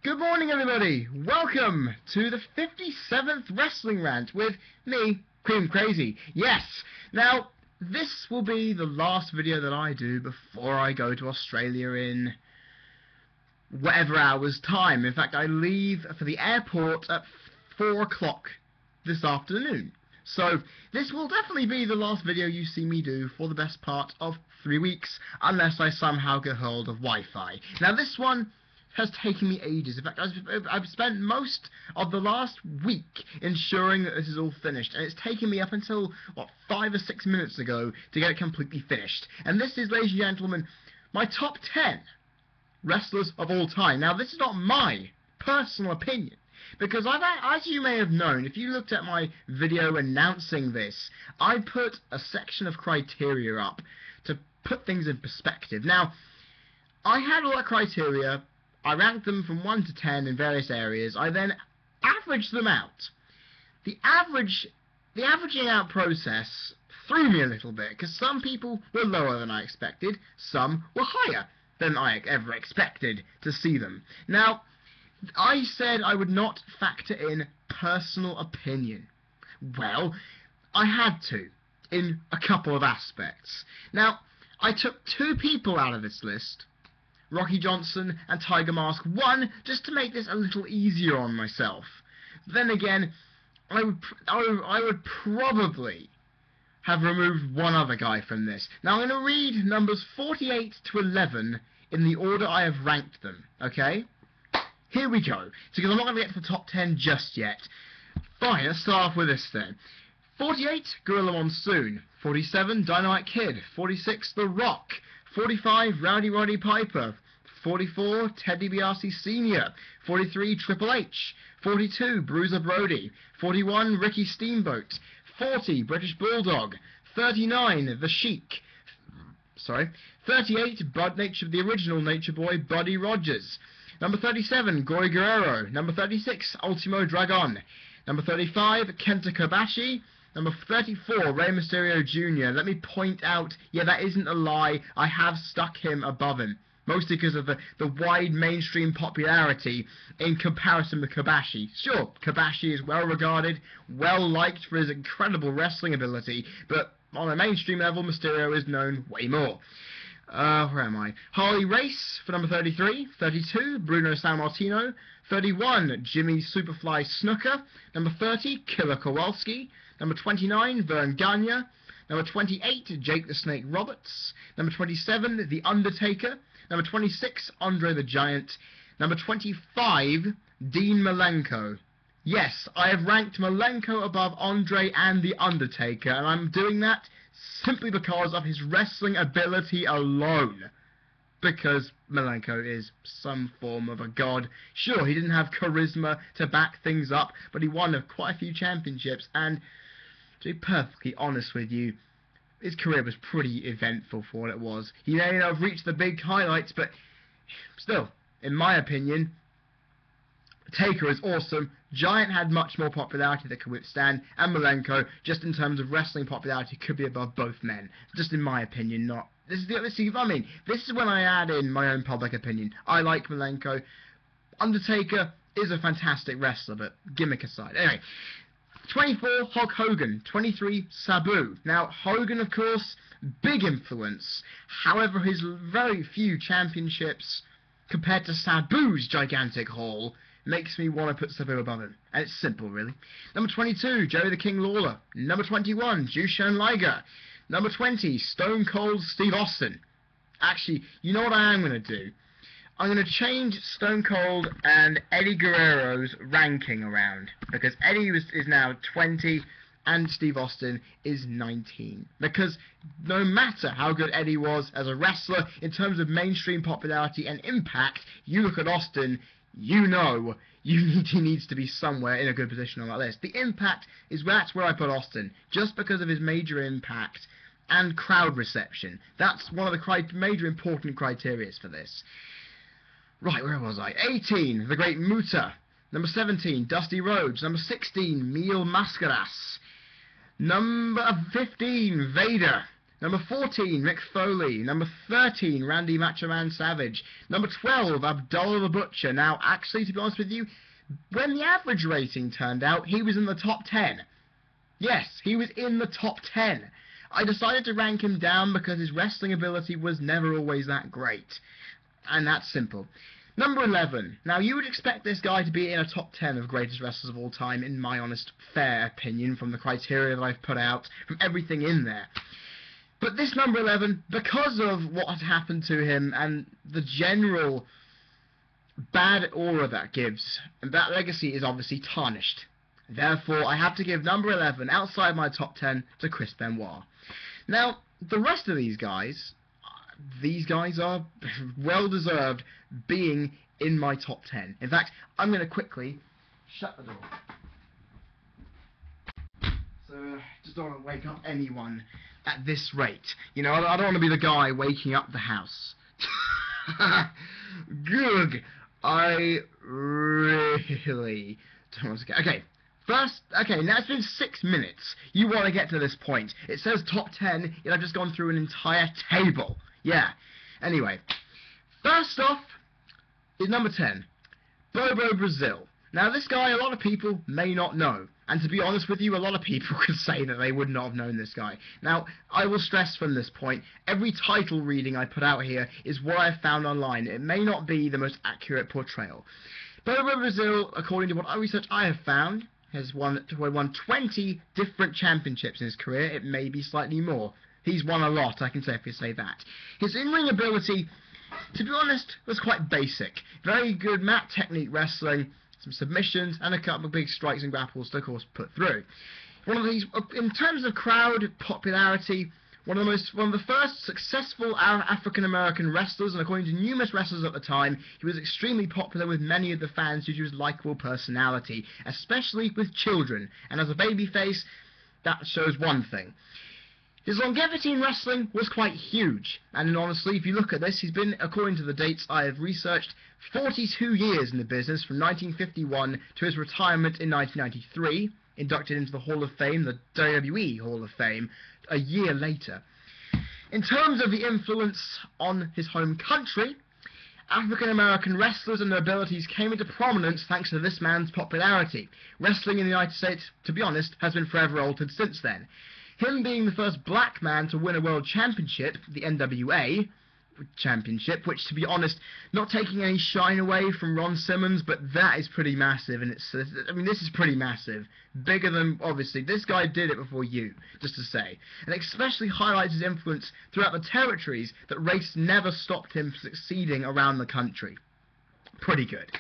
Good morning, everybody. Welcome to the 57th Wrestling Rant with me, CreamCrazy. Yes, now, this will be the last video that I do before I go to Australia in whatever hour's time. In fact, I leave for the airport at 4 o'clock this afternoon. So, this will definitely be the last video you see me do for the best part of 3 weeks, unless I somehow get hold of Wi-Fi. Now, this one has taken me ages. In fact, I've spent most of the last week ensuring that this is all finished, and it's taken me up until, what, 5 or 6 minutes ago to get it completely finished. And this is, ladies and gentlemen, my top 10 wrestlers of all time. Now, this is not my personal opinion, because as you may have known, if you looked at my video announcing this, I put a section of criteria up to put things in perspective. Now, I had all that criteria. I ranked them from 1 to 10 in various areas. I then averaged them out. The averaging out process threw me a little bit, because some people were lower than I expected, some were higher than I ever expected to see them. Now, I said I would not factor in personal opinion. Well, I had to, in a couple of aspects. Now, I took 2 people out of this list, Rocky Johnson and Tiger Mask 1, just to make this a little easier on myself. Then again, I would probably have removed one other guy from this. Now I'm going to read numbers 48 to 11 in the order I have ranked them, okay? Here we go. Because I'm not going to get to the top 10 just yet. Fine, let's start off with this then. 48, Gorilla Monsoon. 47, Dynamite Kid. 46, The Rock. 45, Rowdy Roddy Piper. 44, Ted DiBiase Sr. 43, Triple H. 42, Bruiser Brody. 41, Ricky Steamboat. 40, British Bulldog. 39, The Sheik. 38, the original Nature Boy, Buddy Rogers. Number 37, Gory Guerrero. Number 36, Ultimo Dragon. Number 35, Kenta Kobashi. Number 34, Rey Mysterio Jr. Let me point out, yeah, that isn't a lie. I have stuck him above him, mostly because of the wide mainstream popularity in comparison with Kobashi. Sure, Kobashi is well regarded, well liked for his incredible wrestling ability, but on a mainstream level, Mysterio is known way more. Where am I? Harley Race for number 33. 32, Bruno Sammartino. 31, Jimmy Superfly Snuka. Number 30, Killer Kowalski. Number 29, Vern Gagne. Number 28, Jake the Snake Roberts. Number 27, The Undertaker. Number 26, Andre the Giant. Number 25, Dean Malenko. Yes, I have ranked Malenko above Andre and The Undertaker, and I'm doing that simply because of his wrestling ability alone. Because Malenko is some form of a god. Sure, he didn't have charisma to back things up, but he won quite a few championships, and to be perfectly honest with you, his career was pretty eventful for what it was. He may not have reached the big highlights, but still, in my opinion, Taker is awesome. Giant had much more popularity that could withstand, and Malenko, just in terms of wrestling popularity, could be above both men. Just in my opinion, not. This is when I add in my own public opinion. I like Malenko. Undertaker is a fantastic wrestler, but gimmick aside. Anyway, 24, Hulk Hogan. 23, Sabu. Now, Hogan, of course, big influence. However, his very few championships, compared to Sabu's gigantic haul, makes me want to put Sabu above him. And it's simple, really. Number 22, Jerry the King Lawler. Number 21, Jushin Liger. Number 20, Stone Cold Steve Austin. Actually, you know what I am going to do? I'm going to change Stone Cold and Eddie Guerrero's ranking around, because Eddie is now 20 and Steve Austin is 19. Because no matter how good Eddie was as a wrestler, in terms of mainstream popularity and impact, you look at Austin, you know he needs to be somewhere in a good position on that list. The impact that's where I put Austin, just because of his major impact and crowd reception. That's one of the major important criteria for this. Right, where was I? 18, The Great Muta. Number 17, Dusty Rhodes. Number 16, Mil Mascaras. Number 15, Vader. Number 14, Mick Foley. Number 13, Randy Macho Man Savage. Number 12, Abdullah the Butcher. Now, actually, to be honest with you, when the average rating turned out, he was in the top 10. Yes, he was in the top 10. I decided to rank him down because his wrestling ability was never always that great. And that's simple. Number 11. Now, you would expect this guy to be in a top 10 of greatest wrestlers of all time, in my honest, fair opinion, from the criteria that I've put out, from everything in there. But this number 11, because of what had happened to him and the general bad aura that gives, and that legacy is obviously tarnished. Therefore, I have to give number 11, outside my top 10, to Chris Benoit. Now, the rest of these guys are well-deserved being in my top 10. In fact, I'm going to quickly shut the door. So, just don't want to wake up anyone at this rate. You know, I don't want to be the guy waking up the house. Good. I really don't want to get... Okay, first... Okay, now it's been 6 minutes. You want to get to this point. It says top 10, yet I've just gone through an entire table. Yeah. Anyway, first off is number 10, Bobo Brazil. Now, this guy, a lot of people may not know. And to be honest with you, a lot of people could say that they would not have known this guy. Now, I will stress from this point, every title reading I put out here is what I've found online. It may not be the most accurate portrayal. Bobo Brazil, according to what research I have found, has won 20 different championships in his career. It may be slightly more. He's won a lot, I can safely say that. His in-ring ability, to be honest, was quite basic. Very good mat technique wrestling, some submissions, and a couple of big strikes and grapples to, of course, put through. One of these, in terms of crowd popularity, one of the first successful African-American wrestlers, and according to numerous wrestlers at the time, he was extremely popular with many of the fans due to his likable personality, especially with children. And as a babyface, that shows one thing. His longevity in wrestling was quite huge, and honestly, if you look at this, he's been, according to the dates I have researched, 42 years in the business, from 1951 to his retirement in 1993, inducted into the Hall of Fame, the WWE Hall of Fame, a year later. In terms of the influence on his home country, African-American wrestlers and their abilities came into prominence thanks to this man's popularity. Wrestling in the United States, to be honest, has been forever altered since then. Him being the first black man to win a world championship, the NWA championship, which, to be honest, not taking any shine away from Ron Simmons, but that is pretty massive, and this is pretty massive. Bigger than, obviously, this guy did it before you, just to say. And especially highlights his influence throughout the territories that race never stopped him succeeding around the country. Pretty good.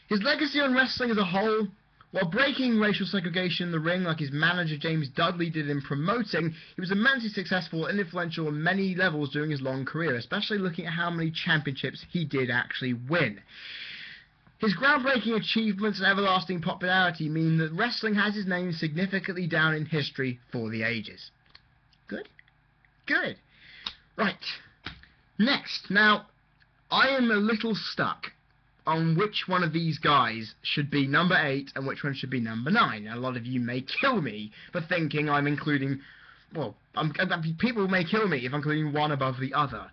His legacy on wrestling as a whole, while breaking racial segregation in the ring like his manager James Dudley did in promoting, he was immensely successful and influential on many levels during his long career, especially looking at how many championships he did actually win. His groundbreaking achievements and everlasting popularity mean that wrestling has his name significantly down in history for the ages. Good? Good. Right. Next. Now, I am a little stuck on which one of these guys should be number 8 and which one should be number 9. A lot of you may kill me for thinking I'm including... Well, people may kill me if I'm including one above the other.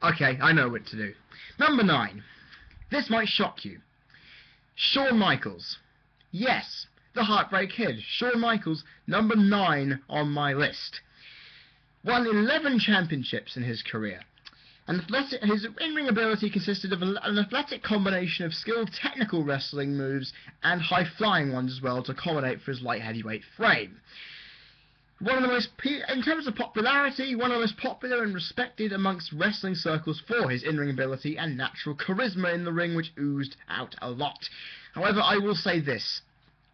Okay, I know what to do. Number 9. This might shock you. Shawn Michaels. Yes, the Heartbreak Kid. Shawn Michaels, number 9 on my list. Won 11 championships in his career. His in-ring ability consisted of an athletic combination of skilled technical wrestling moves and high-flying ones as well to accommodate for his light heavyweight frame. In terms of popularity, one of the most popular and respected amongst wrestling circles for his in-ring ability and natural charisma in the ring, which oozed out a lot. However, I will say this.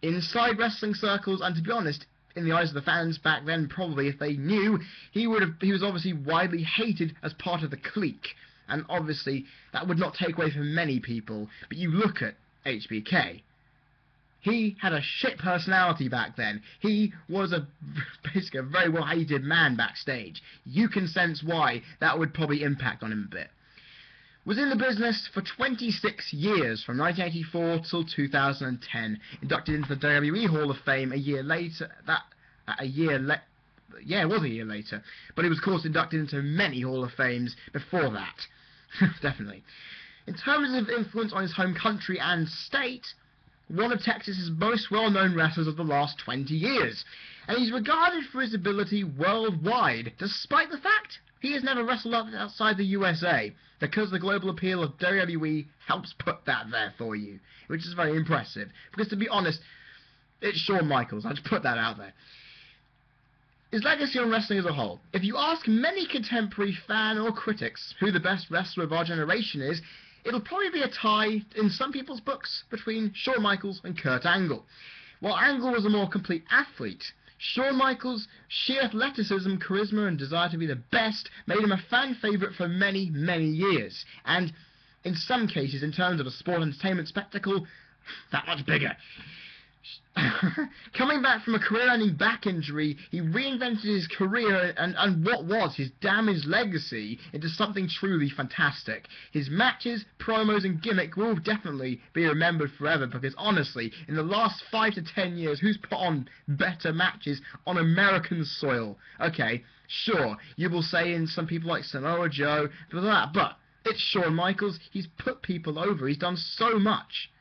Inside wrestling circles, and to be honest, in the eyes of the fans back then, probably, if they knew, he was obviously widely hated as part of the clique. And obviously, that would not take away from many people. But you look at HBK. He had a shit personality back then. He was basically a very well-hated man backstage. You can sense why that would probably impact on him a bit. Was in the business for 26 years, from 1984 till 2010. Inducted into the WWE Hall of Fame a year later. Yeah, it was a year later. But he was, of course, inducted into many Hall of Fames before that. Definitely. In terms of influence on his home country and state, one of Texas's most well-known wrestlers of the last 20 years. And he's regarded for his ability worldwide, despite the fact he has never wrestled outside the USA, because the global appeal of WWE helps put that there for you, which is very impressive. Because to be honest, it's Shawn Michaels. I'll just put that out there. His legacy on wrestling as a whole. If you ask many contemporary fan or critics who the best wrestler of our generation is, it'll probably be a tie in some people's books between Shawn Michaels and Kurt Angle. While Angle was a more complete athlete, Shawn Michaels' sheer athleticism, charisma and desire to be the best made him a fan favourite for many, many years. And in some cases, in terms of a sport entertainment spectacle, that much bigger. Coming back from a career-ending back injury, he reinvented his career and what was his damaged legacy into something truly fantastic. His matches, promos and gimmick will definitely be remembered forever, because honestly, in the last 5 to 10 years, who's put on better matches on American soil? Okay, sure, you will say in some people like Samoa Joe, but it's Shawn Michaels. He's put people over. He's done so much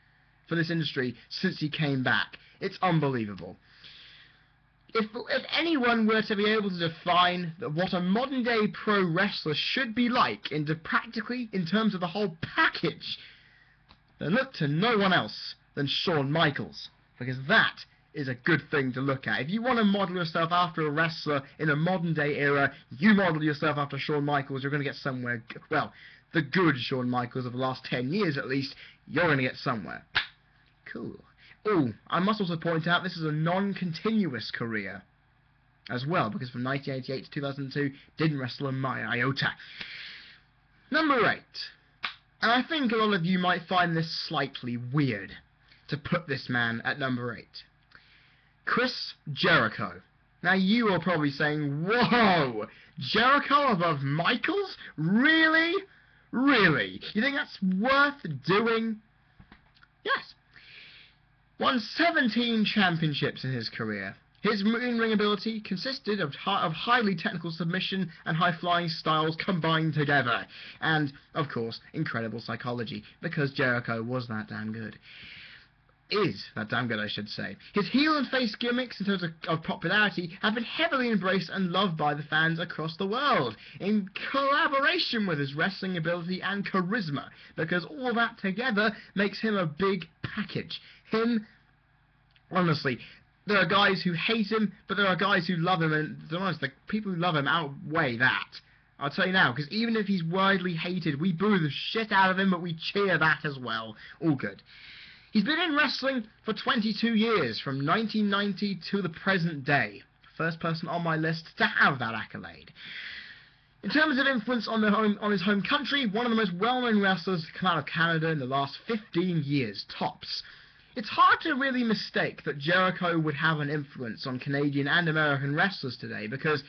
for this industry since he came back. It's unbelievable. If anyone were to be able to define what a modern day pro wrestler should be like into practically in terms of the whole package, then look to no one else than Shawn Michaels, because that is a good thing to look at. If you want to model yourself after a wrestler in a modern day era, you model yourself after Shawn Michaels, you're going to get somewhere. Well, the good Shawn Michaels of the last 10 years at least, you're going to get somewhere. Cool. Oh, I must also point out this is a non-continuous career as well, because from 1988 to 2002, didn't wrestle a iota. Number 8. And I think a lot of you might find this slightly weird, to put this man at number 8. Chris Jericho. Now you are probably saying, whoa, Jericho above Michaels? Really? Really? You think that's worth doing? Yes. Won 17 championships in his career. His in-ring ability consisted of highly technical submission and high-flying styles combined together. And, of course, incredible psychology, because Jericho was that damn good. Is that damn good, I should say. His heel and face gimmicks in terms of popularity have been heavily embraced and loved by the fans across the world, in collaboration with his wrestling ability and charisma, because all that together makes him a big package. Honestly, there are guys who hate him, but there are guys who love him, and to be honest, the people who love him outweigh that. I'll tell you now, because even if he's widely hated, we boo the shit out of him, but we cheer that as well. All good. He's been in wrestling for 22 years, from 1990 to the present day. First person on my list to have that accolade. In terms of influence on his home country, one of the most well-known wrestlers to come out of Canada in the last 15 years, tops. It's hard to really mistake that Jericho would have an influence on Canadian and American wrestlers today, because,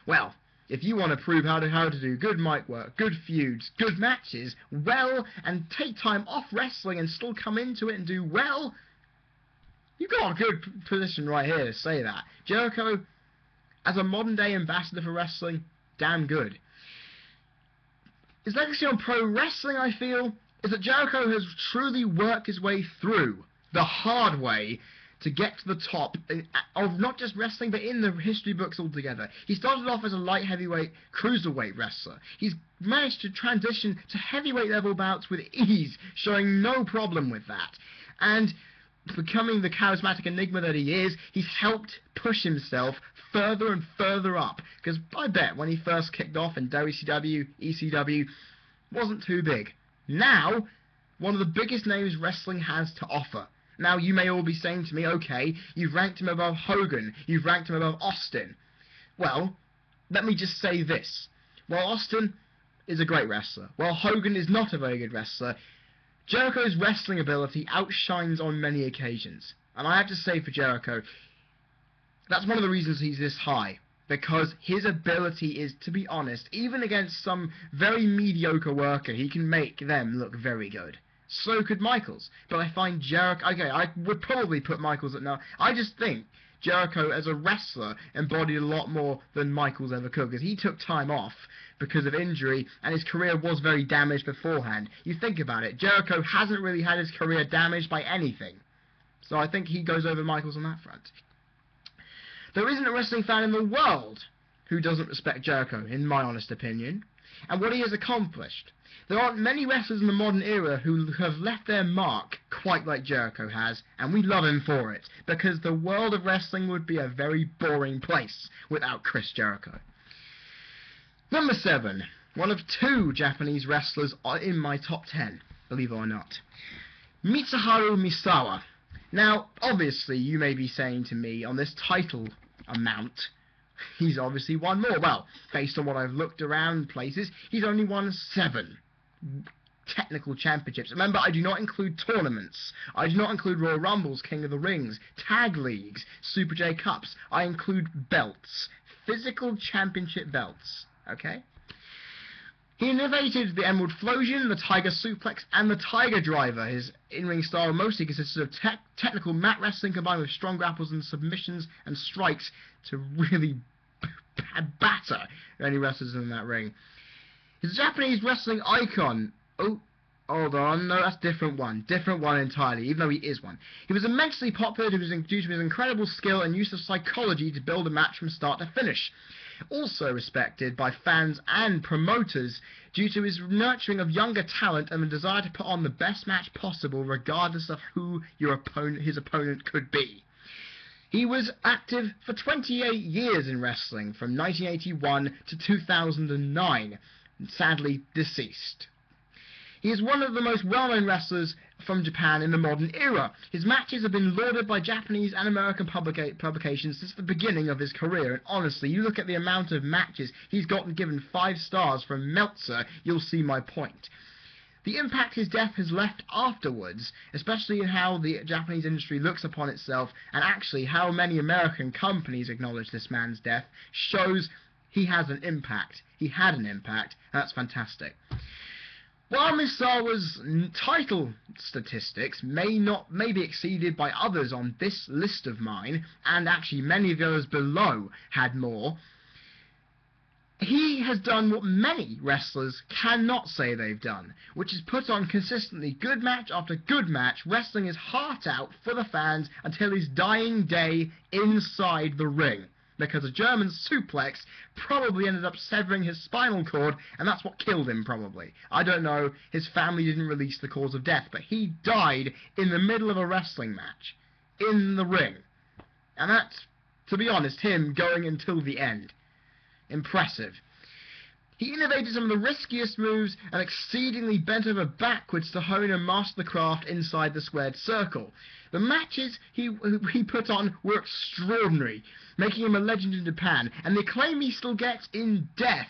well, if you want to prove how to do good mic work, good feuds, good matches, well, and take time off wrestling and still come into it and do well, you've got a good position right here to say that. Jericho, as a modern-day ambassador for wrestling, damn good. His legacy on pro wrestling, I feel, is that Jericho has truly worked his way through the hard way to get to the top of not just wrestling, but in the history books altogether. He started off as a light heavyweight, cruiserweight wrestler. He's managed to transition to heavyweight level bouts with ease, showing no problem with that. And becoming the charismatic enigma that he is, he's helped push himself further and further up. Because I bet when he first kicked off in WCW, ECW, wasn't too big. Now, one of the biggest names wrestling has to offer. Now, you may all be saying to me, okay, you've ranked him above Hogan, you've ranked him above Austin. Well, let me just say this. While Austin is a great wrestler, while Hogan is not a very good wrestler, Jericho's wrestling ability outshines on many occasions. And I have to say for Jericho, that's one of the reasons he's this high. Because his ability is, to be honest, even against some very mediocre worker, he can make them look very good. So could Michaels. But I find Jericho... Okay, I would probably put Michaels at now. I just think Jericho as a wrestler embodied a lot more than Michaels ever could, because he took time off because of injury, and his career was very damaged beforehand. You think about it, Jericho hasn't really had his career damaged by anything. So I think he goes over Michaels on that front. There isn't a wrestling fan in the world who doesn't respect Jericho, in my honest opinion, and what he has accomplished. There aren't many wrestlers in the modern era who have left their mark quite like Jericho has, and we love him for it, because the world of wrestling would be a very boring place without Chris Jericho. Number 7. One of 2 Japanese wrestlers in my top 10, believe it or not. Mitsuharu Misawa. Now, obviously, you may be saying to me, on this title amount, he's obviously won more. Well, based on what I've looked around places, he's only won 7 technical championships. Remember, I do not include tournaments. I do not include Royal Rumbles, King of the Rings, Tag Leagues, Super J Cups. I include belts. Physical championship belts. Okay? He innovated the Emerald Flosion, the Tiger Suplex, and the Tiger Driver. His in-ring style mostly consisted of technical mat wrestling combined with strong grapples and submissions and strikes to really batter any wrestlers in that ring. He's a Japanese wrestling icon. Oh, hold on. No, that's a different one. Different one entirely, even though he is one. He was immensely popular due to his incredible skill and use of psychology to build a match from start to finish. Also respected by fans and promoters due to his nurturing of younger talent and the desire to put on the best match possible regardless of who his opponent could be. He was active for 28 years in wrestling, from 1981 to 2009, sadly deceased. He is one of the most well-known wrestlers from Japan in the modern era. His matches have been lauded by Japanese and American publications since the beginning of his career, and honestly, you look at the amount of matches he's gotten given 5 stars from Meltzer, you'll see my point. The impact his death has left afterwards, especially in how the Japanese industry looks upon itself, and actually how many American companies acknowledge this man's death, shows he has an impact. He had an impact, and that's fantastic. While Misawa's title statistics may be exceeded by others on this list of mine, and actually many of the others below had more, he has done what many wrestlers cannot say they've done, which is put on consistently good match after good match, wrestling his heart out for the fans until his dying day inside the ring. Because a German suplex probably ended up severing his spinal cord, and that's what killed him, probably. I don't know, his family didn't release the cause of death, but he died in the middle of a wrestling match, in the ring. And that's, to be honest, him going until the end. Impressive. He innovated some of the riskiest moves and exceedingly bent over backwards to hone and master the craft inside the squared circle. The matches he put on were extraordinary, making him a legend in Japan, and the acclaim he still gets in death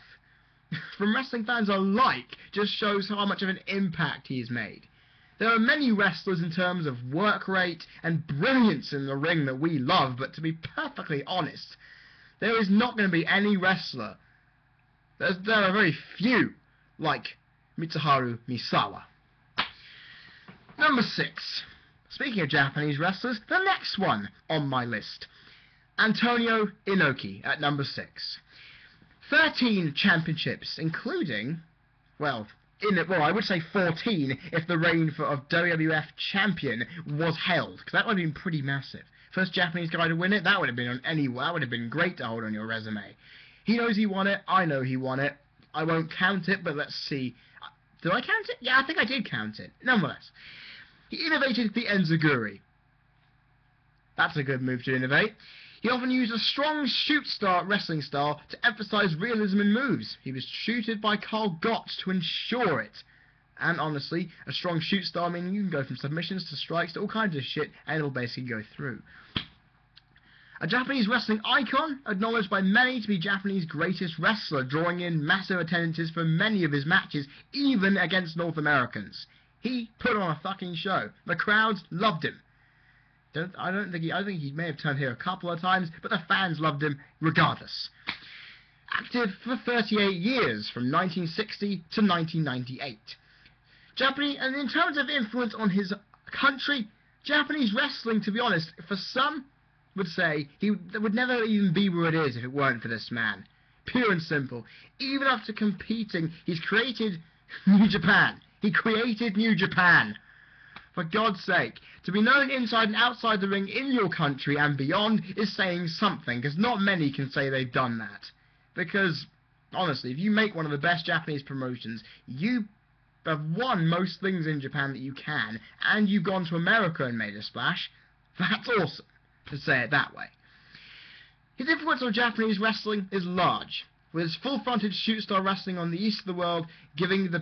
from wrestling fans alike just shows how much of an impact he's made. There are many wrestlers in terms of work rate and brilliance in the ring that we love, but to be perfectly honest, there is not going to be any wrestler. There are very few like Mitsuharu Misawa. Number 6. Speaking of Japanese wrestlers, the next one on my list. Antonio Inoki at number 6. 13 championships, including, I would say 14 if the reign of WWF champion was held, because that would have been pretty massive. First Japanese guy to win it, that would have been that would have been great to hold on your resume. He knows he won it, I know he won it. I won't count it, but let's see. Did I count it? Yeah, I think I did count it. Nonetheless, he innovated the enziguri. That's a good move to innovate. He often used a strong shoot-start wrestling style to emphasize realism in moves. He was tutored by Carl Gott to ensure it. And honestly, a strong shoot style meaning you can go from submissions to strikes to all kinds of shit, and it'll basically go through. A Japanese wrestling icon, acknowledged by many to be Japanese greatest wrestler, drawing in massive attendances for many of his matches, even against North Americans. He put on a fucking show. The crowds loved him. I think he may have turned here a couple of times, but the fans loved him regardless. Active for 38 years, from 1960 to 1998. And in terms of influence on his country, Japanese wrestling, to be honest, for some, would say it would never even be where it is if it weren't for this man. Pure and simple. Even after competing, he's created New Japan. He created New Japan. For God's sake, to be known inside and outside the ring in your country and beyond is saying something, because not many can say they've done that. Because, honestly, if you make one of the best Japanese promotions, you have won most things in Japan that you can, and you've gone to America and made a splash. That's awesome, to say it that way. His influence on Japanese wrestling is large, with his full-fronted shoot-style wrestling on the east of the world giving the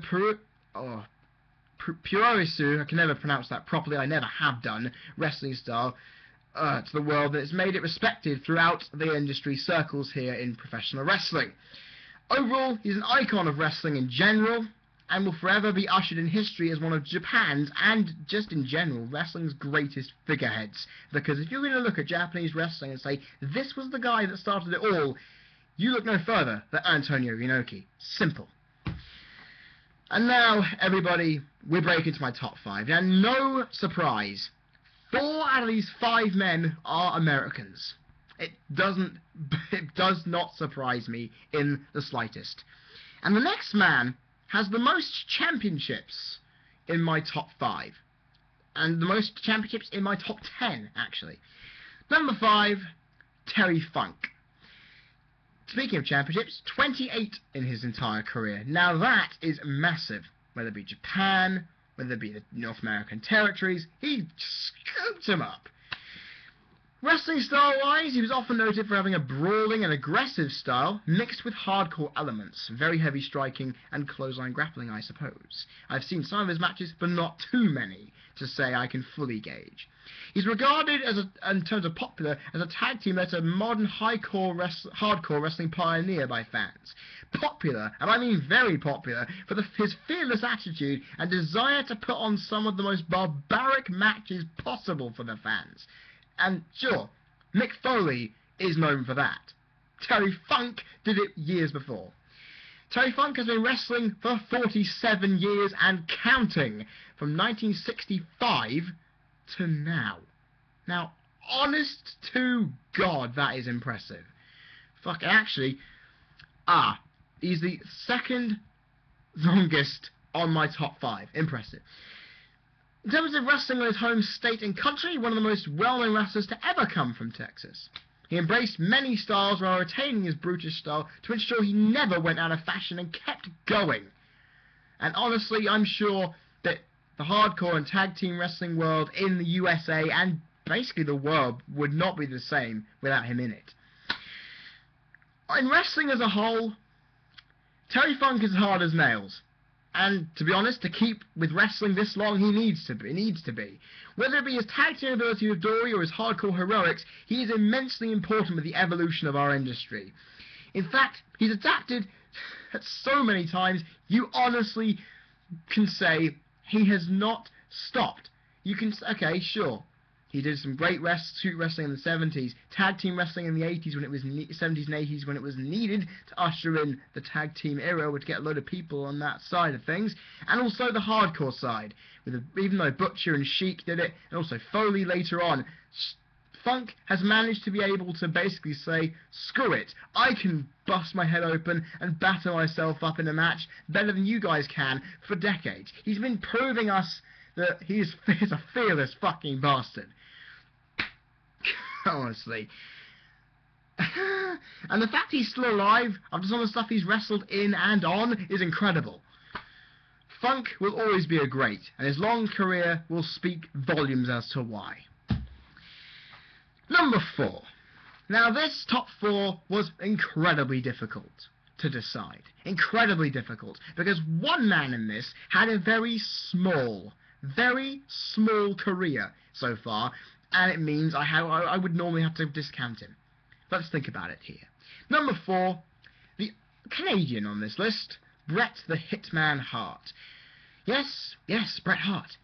Puroresu, I can never pronounce that properly, I never have done, wrestling style to the world that has made it respected throughout the industry circles here in professional wrestling. Overall, he's an icon of wrestling in general, and will forever be ushered in history as one of Japan's, and just in general, wrestling's greatest figureheads. Because if you're going to look at Japanese wrestling and say, this was the guy that started it all, you look no further than Antonio Inoki. Simple. And now, everybody, we break into my top 5. Now, no surprise, 4 out of these 5 men are Americans. It does not surprise me in the slightest. And the next man has the most championships in my top 5. And the most championships in my top 10, actually. Number 5, Terry Funk. Speaking of championships, 28 in his entire career. Now that is massive. Whether it be Japan, whether it be the North American territories, he scooped them up. Wrestling style-wise, he was often noted for having a brawling and aggressive style, mixed with hardcore elements, very heavy striking and clothesline grappling, I suppose. I've seen some of his matches, but not too many to say I can fully gauge. He's regarded as in terms of popular, as a tag team that's a modern hardcore wrestling pioneer by fans. Popular, and I mean very popular, for his fearless attitude and desire to put on some of the most barbaric matches possible for the fans. And sure, Mick Foley is known for that. Terry Funk did it years before. Terry Funk has been wrestling for 47 years and counting, from 1965 to now. Now, honest to God, that is impressive. Fuck, actually, he's the second longest on my top 5. Impressive. In terms of wrestling in his home state and country, one of the most well-known wrestlers to ever come from Texas. He embraced many styles while retaining his brutish style to ensure he never went out of fashion and kept going. And honestly, I'm sure that the hardcore and tag team wrestling world in the USA and basically the world would not be the same without him in it. In wrestling as a whole, Terry Funk is hard as nails. And, to be honest, to keep with wrestling this long, he needs to be. Whether it be his tag team ability with Dory or his hardcore heroics, he is immensely important with the evolution of our industry. In fact, he's adapted so many times, you honestly can say he has not stopped. You can, okay, sure. He did some great shoot wrestling in the 70s, tag team wrestling in the 80s when it was 70s and 80s when it was needed to usher in the tag team era, which get a load of people on that side of things, and also the hardcore side, even though Butcher and Sheik did it, and also Foley later on. Funk has managed to be able to basically say, screw it, I can bust my head open and batter myself up in a match better than you guys can for decades. He's been proving us that he's a fearless fucking bastard. Honestly. And the fact he's still alive after some of the stuff he's wrestled in and on is incredible. Funk will always be a great, and his long career will speak volumes as to why. Number 4. Now this top 4 was incredibly difficult to decide. Incredibly difficult, because one man in this had a very small career so far, and it means I would normally have to discount him. Let's think about it here. Number 4, the Canadian on this list, Bret the Hitman Hart. Yes, Bret Hart.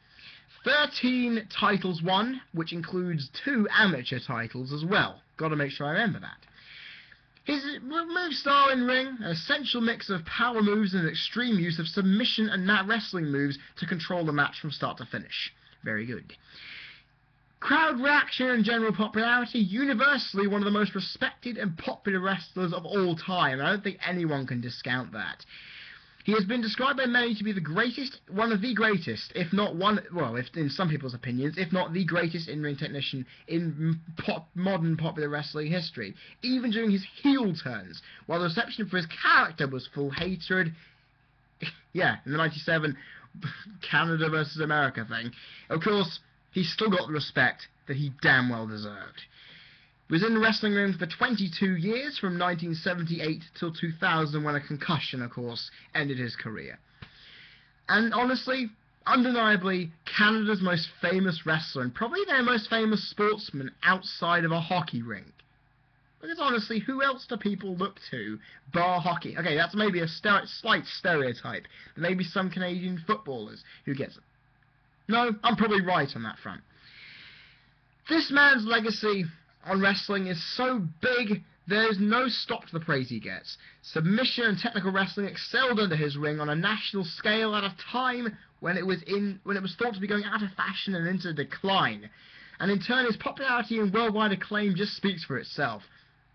13 titles won, which includes 2 amateur titles as well. Gotta make sure I remember that. His move style in ring, an essential mix of power moves and extreme use of submission and mat wrestling moves to control the match from start to finish. Very good. Crowd reaction and general popularity, universally one of the most respected and popular wrestlers of all time. I don't think anyone can discount that. He has been described by many to be the greatest, one of the greatest, if not one, well, if in some people's opinions, if not the greatest in-ring technician in modern popular wrestling history, even during his heel turns, while the reception for his character was full hatred. Yeah, in the 97 Canada versus America thing. Of course, he still got the respect that he damn well deserved. He was in the wrestling ring for 22 years, from 1978 till 2000, when a concussion, of course, ended his career. And honestly, undeniably, Canada's most famous wrestler, and probably their most famous sportsman outside of a hockey rink. Because honestly, who else do people look to, bar hockey? Okay, that's maybe a slight stereotype. There may be some Canadian footballers who gets it. No, I'm probably right on that front. This man's legacy on wrestling is so big, there's no stop to the praise he gets. Submission and technical wrestling excelled under his ring on a national scale at a time when it was thought to be going out of fashion and into decline. And in turn, his popularity and worldwide acclaim just speaks for itself.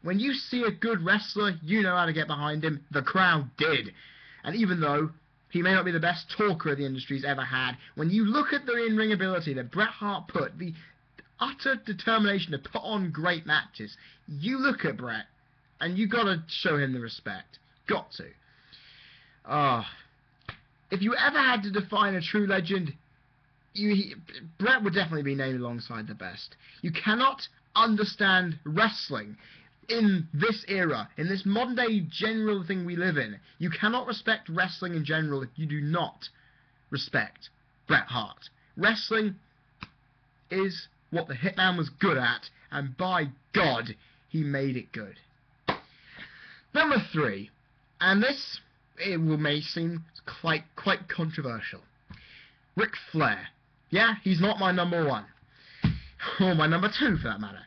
When you see a good wrestler, you know how to get behind him. The crowd did. And even though he may not be the best talker the industry's ever had, when you look at the in-ring ability that Bret Hart put, the utter determination to put on great matches, you look at Bret, and you gotta show him the respect. Got to. If you ever had to define a true legend, Bret would definitely be named alongside the best. You cannot understand wrestling in this era, in this modern day general thing we live in. You cannot respect wrestling in general if you do not respect Bret Hart. Wrestling is what the Hitman was good at, and by God, he made it good. Number 3, and this, may seem quite controversial. Ric Flair. Yeah, he's not my number 1. Or my number 2, for that matter.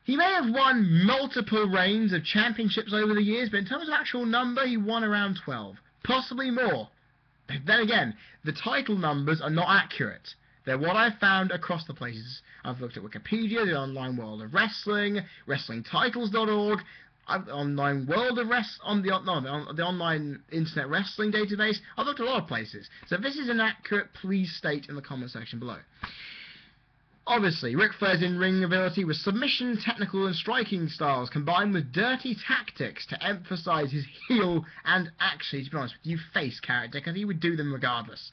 He may have won multiple reigns of championships over the years, but in terms of actual number, he won around 12. Possibly more. But then again, the title numbers are not accurate. They're what I've found across the places. I've looked at Wikipedia, the online world of wrestling, WrestlingTitles.org, online world of on the online internet wrestling database. I've looked at a lot of places. So if this is inaccurate, please state in the comment section below. Obviously, Ric Flair's in-ring ability was submission, technical and striking styles combined with dirty tactics to emphasize his heel and, actually, to be honest with you, face character, because he would do them regardless.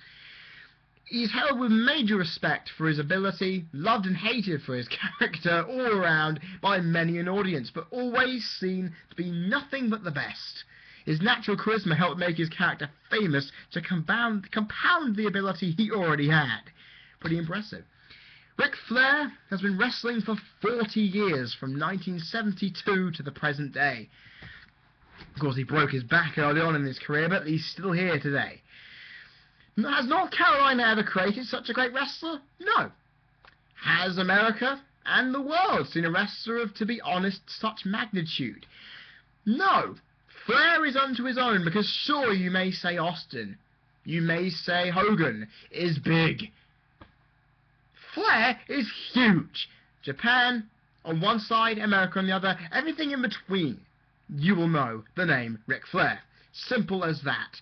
He's held with major respect for his ability, loved and hated for his character all around by many an audience, but always seen to be nothing but the best. His natural charisma helped make his character famous to compound the ability he already had. Pretty impressive. Ric Flair has been wrestling for 40 years, from 1972 to the present day. Of course, he broke his back early on in his career, but he's still here today. Has North Carolina ever created such a great wrestler? No. Has America and the world seen a wrestler of, to be honest, such magnitude? No. Flair is unto his own, because sure, you may say Austin, you may say Hogan is big. Flair is huge. Japan on one side, America on the other, everything in between. You will know the name Ric Flair. Simple as that.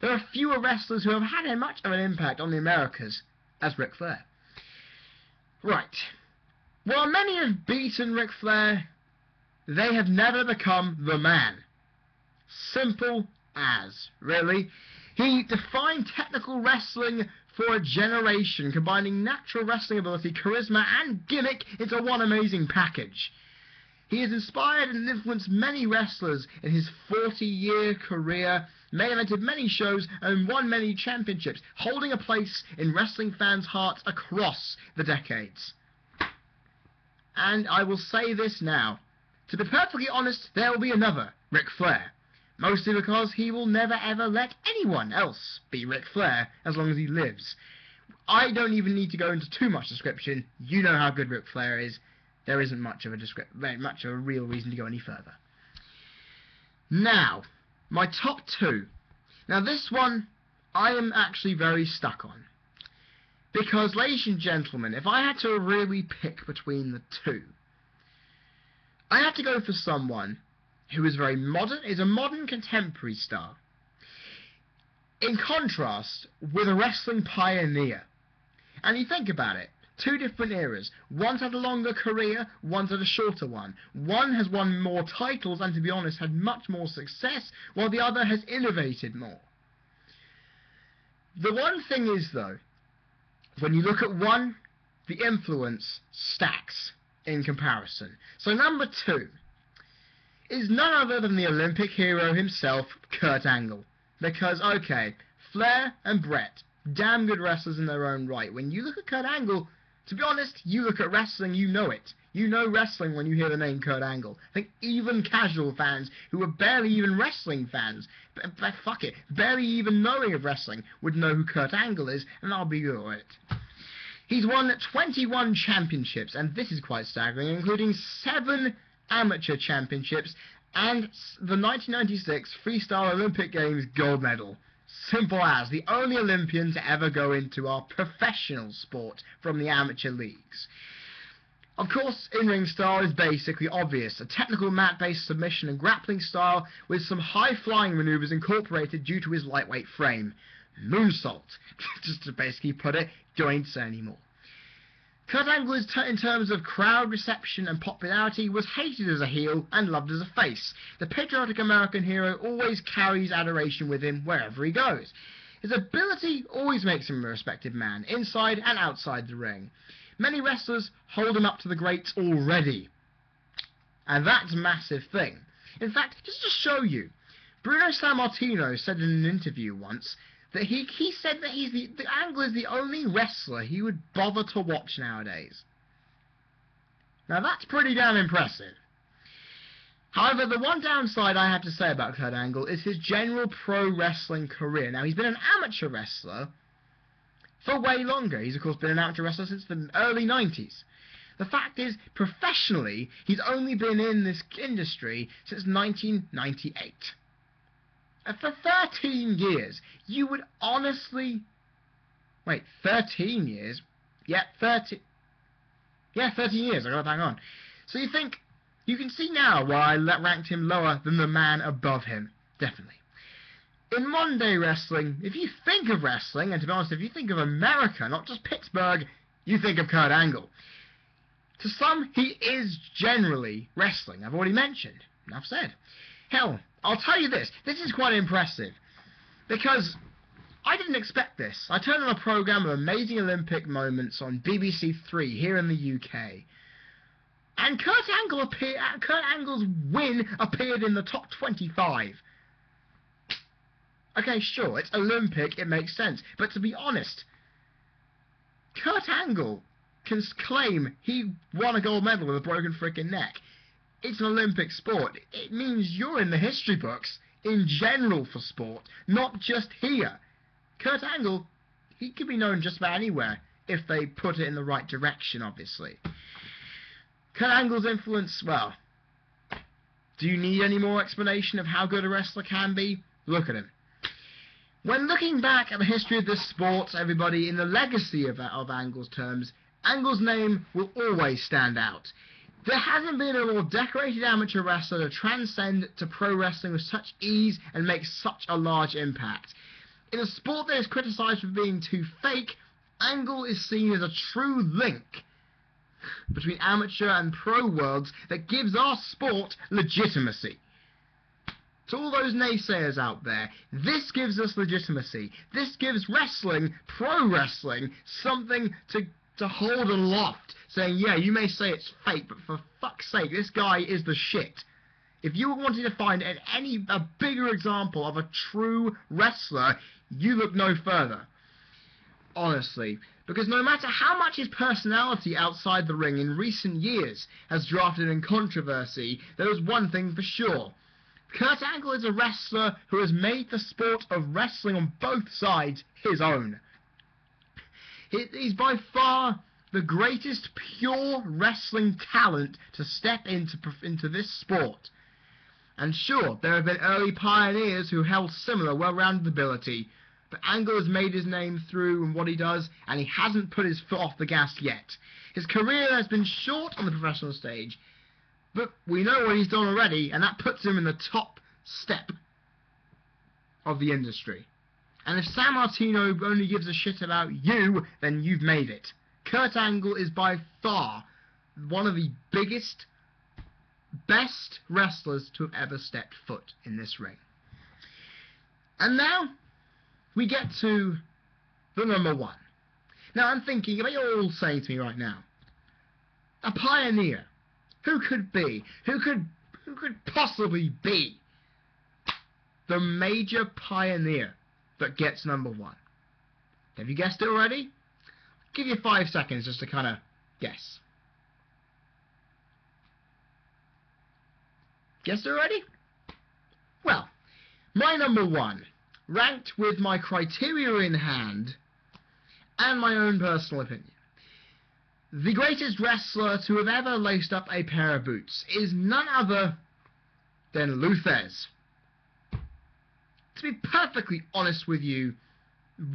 There are fewer wrestlers who have had as much of an impact on the Americas as Ric Flair. Right. While many have beaten Ric Flair, they have never become the man. Simple as, really. He defined technical wrestling for a generation, combining natural wrestling ability, charisma, and gimmick into one amazing package. He has inspired and influenced many wrestlers in his 40-year career, main evented many shows, and won many championships, holding a place in wrestling fans' hearts across the decades. And I will say this now. To be perfectly honest, there will be another Ric Flair. Mostly because he will never ever let anyone else be Ric Flair as long as he lives. I don't even need to go into too much description. You know how good Ric Flair is. There isn't much of a real reason to go any further. Now, my top 2. Now this one, I am actually very stuck on. Because, ladies and gentlemen, if I had to really pick between the two, I have to go for someone who is very modern, is a modern contemporary star, in contrast with a wrestling pioneer. And you think about it, two different eras. One's had a longer career, one's had a shorter one. One has won more titles and, to be honest, had much more success, while the other has innovated more. The one thing is, though, when you look at one, the influence stacks in comparison. So number 2 is none other than the Olympic hero himself, Kurt Angle. Because, okay, Flair and Brett, damn good wrestlers in their own right. When you look at Kurt Angle, to be honest, you look at wrestling, you know it. You know wrestling when you hear the name Kurt Angle. I think even casual fans who are barely even wrestling fans, fuck it, barely even knowing of wrestling, would know who Kurt Angle is, and I'll be good at it. He's won 21 championships, and this is quite staggering, including 7 amateur championships and the 1996 Freestyle Olympic Games gold medal. Simple as. The only Olympian to ever go into our professional sport from the amateur leagues. Of course, in-ring style is basically obvious. A technical mat-based submission and grappling style with some high-flying maneuvers incorporated due to his lightweight frame. Moonsault. Just to basically put it, don't say anymore. Kurt Angle, in terms of crowd reception and popularity, was hated as a heel and loved as a face. The patriotic American hero always carries adoration with him wherever he goes. His ability always makes him a respected man, inside and outside the ring. Many wrestlers hold him up to the greats already. And that's a massive thing. In fact, just to show you, Bruno Sammartino said in an interview once that he said that the Angle is the only wrestler he would bother to watch nowadays. Now that's pretty damn impressive. However, the one downside I have to say about Kurt Angle is his general pro wrestling career. Now, he's been an amateur wrestler for way longer. He's, of course, been an amateur wrestler since the early 90s. The fact is, professionally, he's only been in this industry since 1998. And for 13 years, you would honestly... Wait, 13 years? Yeah, 13 years, I gotta bang on. So you think, you can see now why I ranked him lower than the man above him. Definitely. In modern day wrestling, if you think of wrestling, and to be honest, if you think of America, not just Pittsburgh, you think of Kurt Angle. To some, he is generally wrestling. I've already mentioned. Enough said. Hell, I'll tell you this. This is quite impressive. Because I didn't expect this. I turned on a program of amazing Olympic moments on BBC 3 here in the UK. And Kurt Angle's win appeared in the top 25. Okay, sure, it's Olympic, it makes sense. But to be honest, Kurt Angle can claim he won a gold medal with a broken freaking neck. It's an Olympic sport. It means you're in the history books in general for sport, not just here. Kurt Angle, he could be known just about anywhere if they put it in the right direction, obviously. Kurt Angle's influence, well, do you need any more explanation of how good a wrestler can be? Look at him. When looking back at the history of this sport, everybody, in the legacy of Angle's terms, Angle's name will always stand out. There hasn't been a more decorated amateur wrestler to transcend to pro wrestling with such ease and make such a large impact. In a sport that is criticised for being too fake, Angle is seen as a true link between amateur and pro worlds that gives our sport legitimacy. To all those naysayers out there, this gives us legitimacy. This gives wrestling, pro wrestling, something to hold aloft, saying, yeah, you may say it's fake, but for fuck's sake, this guy is the shit. If you wanted to find a bigger example of a true wrestler, you look no further. Honestly. Because no matter how much his personality outside the ring in recent years has drafted in controversy, there is one thing for sure. Kurt Angle is a wrestler who has made the sport of wrestling on both sides his own. He's by far the greatest pure wrestling talent to step into this sport. And sure, there have been early pioneers who held similar well-rounded ability, But Angle has made his name through and what he does, and he hasn't put his foot off the gas yet. His career has been short on the professional stage, but we know what he's done already, and that puts him in the top step of the industry. And if San Martino only gives a shit about you, then you've made it. Kurt Angle is by far one of the biggest, best wrestlers to have ever stepped foot in this ring. And now we get to the number one. Now I'm thinking, what you're all saying to me right now, a pioneer. Who could be? Who could possibly be the major pioneer that gets number one? Have you guessed it already? I'll give you 5 seconds just to kind of guess. Guessed it already? Well, my number one, ranked with my criteria in hand and my own personal opinion. The greatest wrestler to have ever laced up a pair of boots is none other than Lou Thesz. To be perfectly honest with you,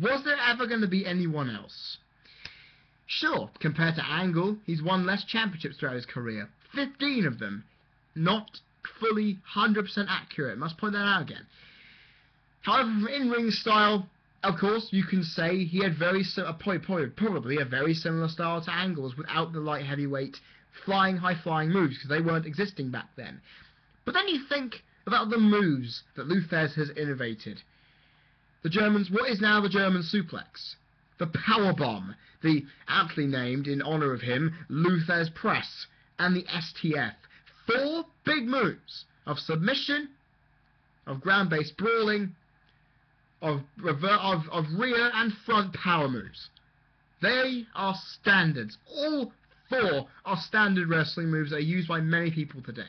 was there ever going to be anyone else? Sure, compared to Angle, he's won less championships throughout his career. 15 of them. Not fully 100% accurate. Must point that out again. However, from in-ring style, of course, you can say he had probably a very similar style to Angle's without the light heavyweight flying, high-flying moves, because they weren't existing back then. But then you think about the moves that Lou Thesz has innovated. The Germans, what is now the German suplex? The powerbomb, the aptly named, in honor of him, Lou Thesz press, and the STF. 4 big moves of submission, of ground-based brawling, of rear and front power moves. They are standards. All 4 are standard wrestling moves that are used by many people today.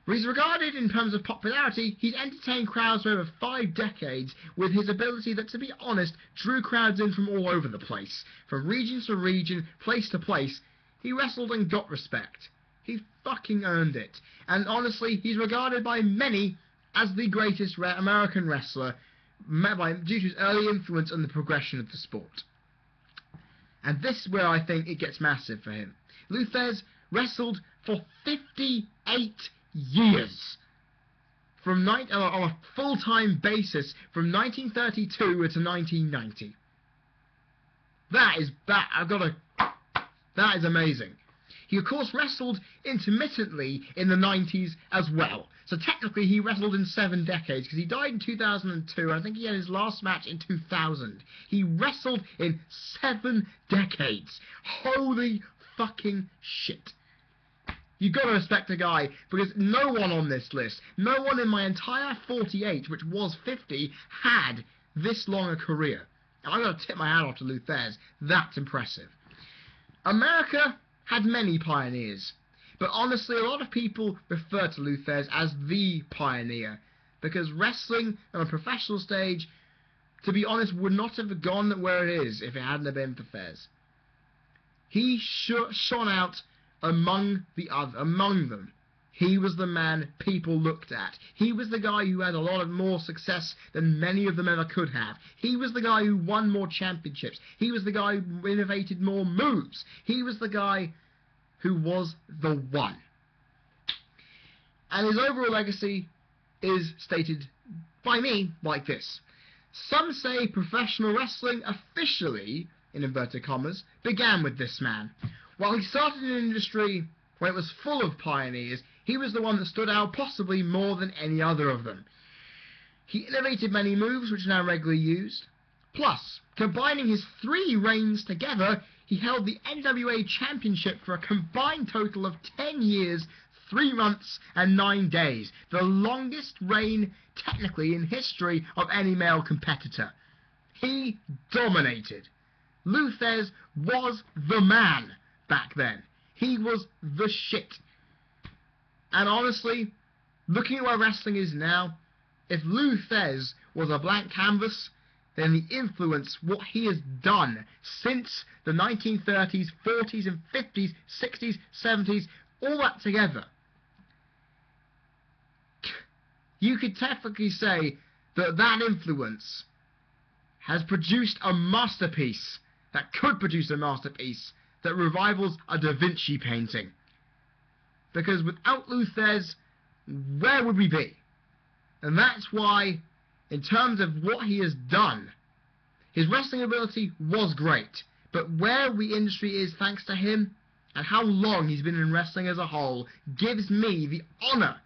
He's regarded in terms of popularity, he's entertained crowds for over 5 decades with his ability that, to be honest, drew crowds in from all over the place. From region to region, place to place, he wrestled and got respect. He fucking earned it. And honestly, he's regarded by many as the greatest American wrestler due to his early influence on the progression of the sport. And this is where I think it gets massive for him. Lou Thesz wrestled for 58 years on a full-time basis from 1932 to 1990. That is amazing. He, of course, wrestled intermittently in the 90s as well. So technically, he wrestled in 7 decades, because he died in 2002, and I think he had his last match in 2000. He wrestled in 7 decades. Holy fucking shit. You've got to respect the guy, because no one on this list, no one in my entire 48, which was 50, had this long a career. And I've got to tip my hat off to Lou Thesz. That's impressive. America had many pioneers, but honestly a lot of people refer to Lou Thesz as the pioneer, because wrestling on a professional stage, to be honest, would not have gone where it is if it hadn't been for Thesz. He shone out among them. He was the man people looked at. He was the guy who had a lot of more success than many of them ever could have. He was the guy who won more championships. He was the guy who innovated more moves. He was the guy who was the one. And his overall legacy is stated by me like this. Some say professional wrestling officially, in inverted commas, began with this man. While he started an industry where it was full of pioneers, he was the one that stood out possibly more than any other of them. He innovated many moves which are now regularly used. Plus, combining his 3 reigns together, he held the NWA Championship for a combined total of 10 years, 3 months and 9 days. The longest reign, technically, in history of any male competitor. He dominated. Lou Thesz was the man back then. He was the shit. And honestly, looking at where wrestling is now, if Lou Thesz was a blank canvas, then the influence, what he has done since the 1930s, 40s and 50s, 60s, 70s, all that together, you could technically say that that influence has produced a masterpiece that could produce a masterpiece that rivals a Da Vinci painting. Because without Lou Thesz, where would we be? And that's why, in terms of what he has done, his wrestling ability was great, but where the industry is thanks to him, and how long he's been in wrestling as a whole, gives me the honour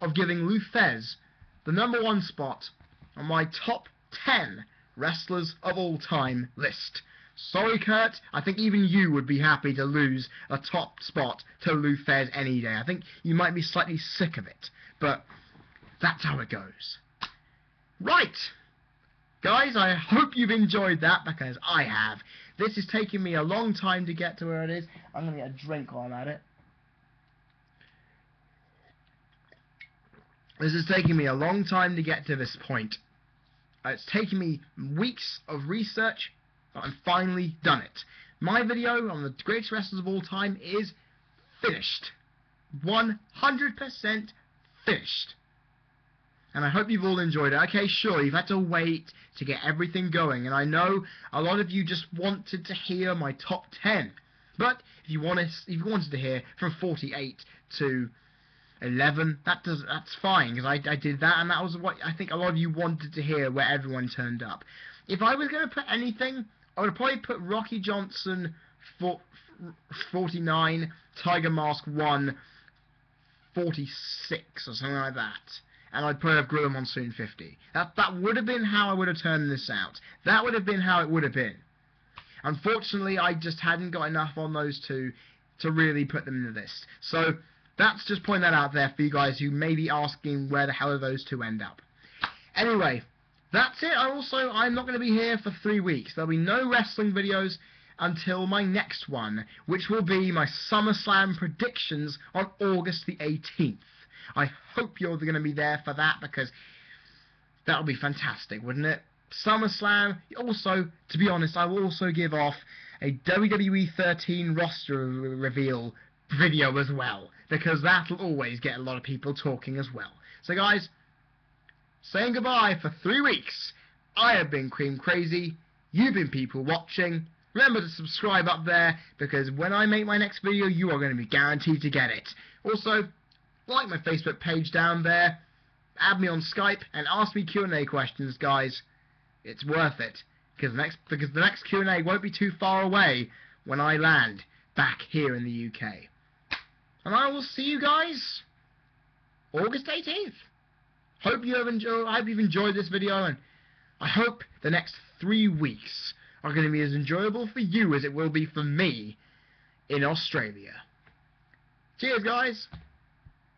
of giving Lou Thesz the #1 spot on my top 10 wrestlers of all time list. Sorry, Kurt, I think even you would be happy to lose a top spot to Lou Thesz any day. I think you might be slightly sick of it, but that's how it goes. Right, guys, I hope you've enjoyed that, because I have. This is taking me a long time to get to where it is. I'm going to get a drink while I'm at it. This is taking me a long time to get to this point. It's taken me weeks of research, but I've finally done it. My video on the greatest wrestlers of all time is finished. 100% finished. And I hope you've all enjoyed it. Okay, sure, you've had to wait to get everything going, and I know a lot of you just wanted to hear my top 10. But if you wanted to hear from 48 to 11, that's fine, because I did that, and that was what I think a lot of you wanted to hear, where everyone turned up. If I was going to put anything, I would probably put Rocky Johnson 49, Tiger Mask 1 46, or something like that. And I'd probably have Gorilla Monsoon 50. That would have been how I would have turned this out. That would have been how it would have been. Unfortunately, I just hadn't got enough on those two to really put them in the list. So that's just pointing that out there for you guys who may be asking where the hell do those two end up. Anyway, that's it. I'm not going to be here for 3 weeks. There'll be no wrestling videos until my next one, which will be my SummerSlam predictions on August the 18th. I hope you're going to be there for that, because that would be fantastic, wouldn't it? SummerSlam. Also, to be honest, I will also give off a WWE 13 roster reveal video as well, because that'll always get a lot of people talking as well. So guys, saying goodbye for 3 weeks. I have been Cream Crazy. You've been people watching. Remember to subscribe up there, because when I make my next video, you are going to be guaranteed to get it. Also, like my Facebook page down there, add me on Skype, and ask me Q&A questions, guys. It's worth it, because the next Q&A won't be too far away when I land back here in the UK. And I will see you guys August 18th. I hope you've enjoyed this video, and I hope the next 3 weeks are going to be as enjoyable for you as it will be for me in Australia. Cheers, guys.